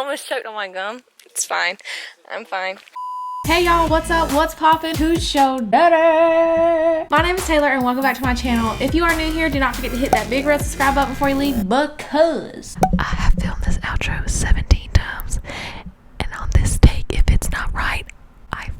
almost choked on my gum. It's fine. I'm fine. Hey y'all, what's up? What's poppin'? Who's show better? My name is Taylor and welcome back to my channel. If you are new here, do not forget to hit that big red subscribe button before you leave because I have filmed this outro 17 times and on this take, if it's not right, I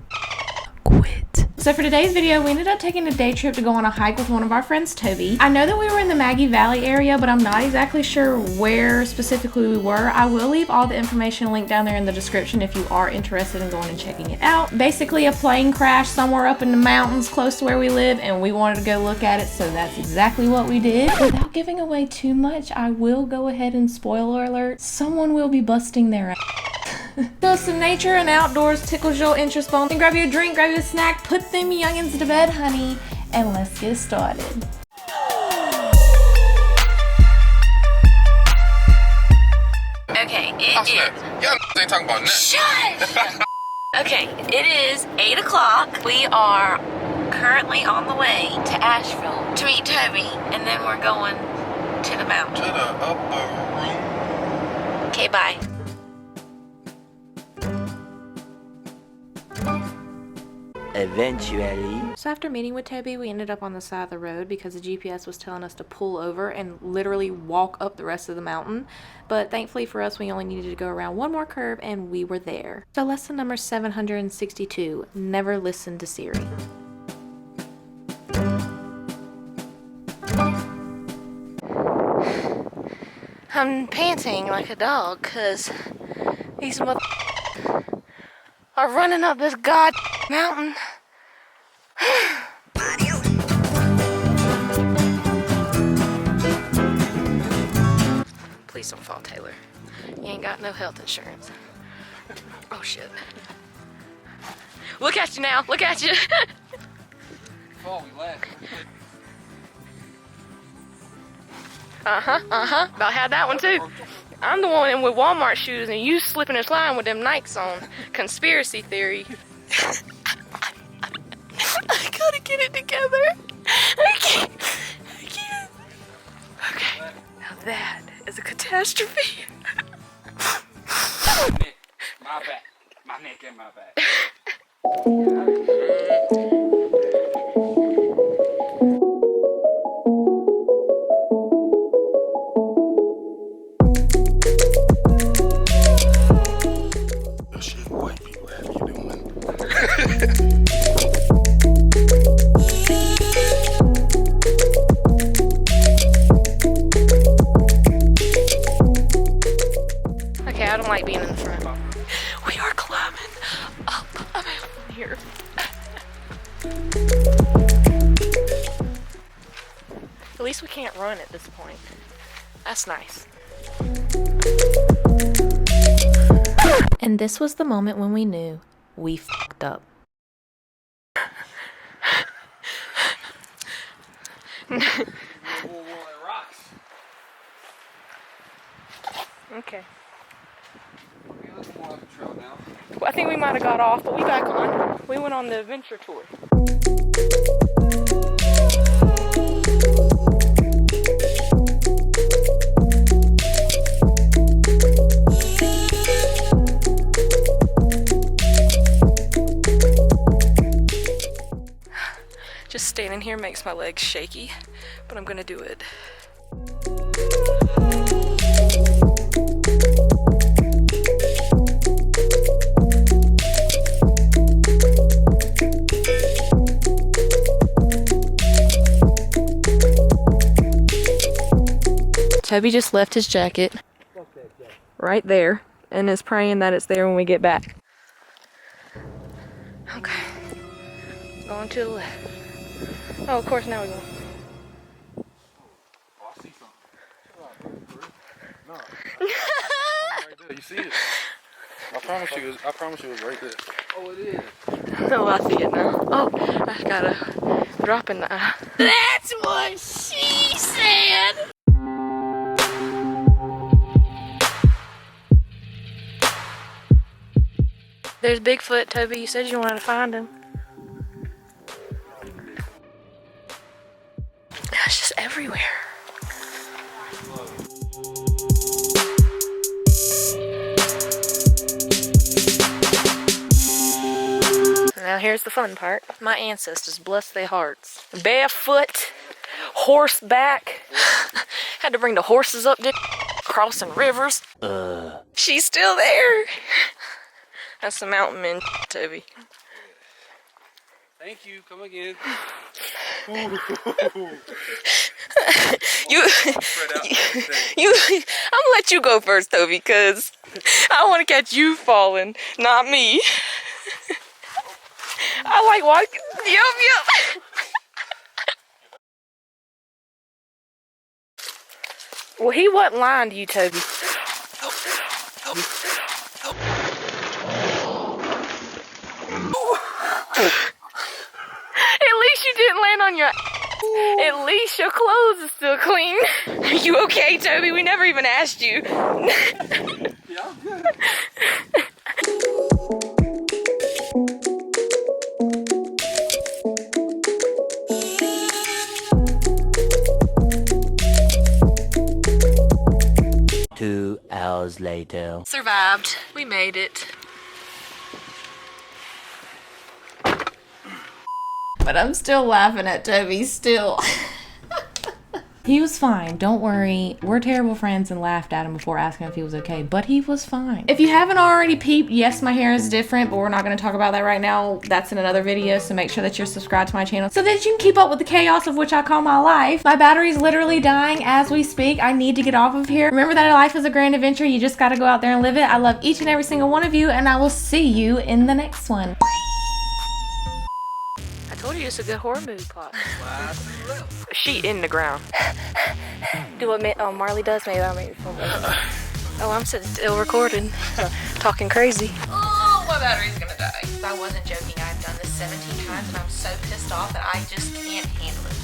quit. So for today's video, we ended up taking a day trip to go on a hike with one of our friends, Toby. I know that we were in the Maggie Valley area, but I'm not exactly sure where specifically we were. I will leave all the information linked down there in the description if you are interested in going and checking it out. Basically, a plane crashed somewhere up in the mountains close to where we live, and we wanted to go look at it, so that's exactly what we did. Without giving away too much, I will go ahead and spoiler alert, someone will be busting their ass. So some nature and outdoors tickles your interest bone. And grab you a drink, grab you a snack, put them youngins to bed, honey, and let's get started. Okay, it is. Y'all ain't talking about that. Shut! Okay, it is 8 o'clock. We are currently on the way to Asheville to meet Toby, and then we're going to the mountain. To the upper room. Okay, bye. Eventually. So after meeting with Toby, we ended up on the side of the road because the GPS was telling us to pull over and literally walk up the rest of the mountain. But thankfully for us, we only needed to go around one more curve and we were there. So lesson number 762, never listen to Siri. I'm panting like a dog because these mother are running up this god mountain. Please don't fall, Taylor. You ain't got no health insurance. Oh shit. Look at you now, look at you. Oh, we laughed. About had that one too. I'm the one in with Walmart shoes and you slipping and sliding with them Nikes on. Conspiracy theory. I gotta get it together. I can't. Okay, now that is a catastrophe. My back. My neck and my back. Okay, I don't like being in the front. We are climbing up a mountain here. At least we can't run at this point. That's nice. And this was the moment when we knew we fucked up. Okay. We're looking more like a trail now. Well, I think we might have got off, but we back on. We went on the adventure tour. Just standing here makes my legs shaky, but I'm gonna do it. Toby just left his jacket right there and is praying that it's there when we get back. Okay, going to the left. Oh, of course, now we go. Oh, I see something. No. Right there. You see it? I promise you it was right there. Oh, it is. Oh, I see it now. Oh, I got a drop in the eye. That's what she said! There's Bigfoot, Toby. You said you wanted to find him. It's just everywhere. here's the fun part. My ancestors, bless their hearts. Barefoot, horseback. Had to bring the horses up there, crossing rivers. She's still there. That's the mountain man, Toby. Thank you. Come again. I'm gonna let you go first, Toby, because I want to catch you falling, not me. I like walking. Yep. Well, he wasn't lying to you, Toby. At least you didn't land on your... At least your clothes are still clean. Are you okay, Toby? We never even asked you. Yeah, I'm good. Two hours later. Survived. We made it. But I'm still laughing at Toby, still. He was fine, don't worry. We're terrible friends and laughed at him before asking if he was okay, but he was fine. If you haven't already peeped, yes, my hair is different, but we're not gonna talk about that right now. That's in another video, so make sure that you're subscribed to my channel so that you can keep up with the chaos of which I call my life. My battery's literally dying as we speak. I need to get off of here. Remember that life is a grand adventure. You just gotta go out there and live it. I love each and every single one of you, and I will see you in the next one. I told you it's a good horror movie plot. A sheet in the ground. Do what Marley does, maybe that'll make me feel better. Oh, I'm still recording. Talking crazy. Oh, my battery's gonna die. I wasn't joking. I've done this 17 times and I'm so pissed off that I just can't handle it.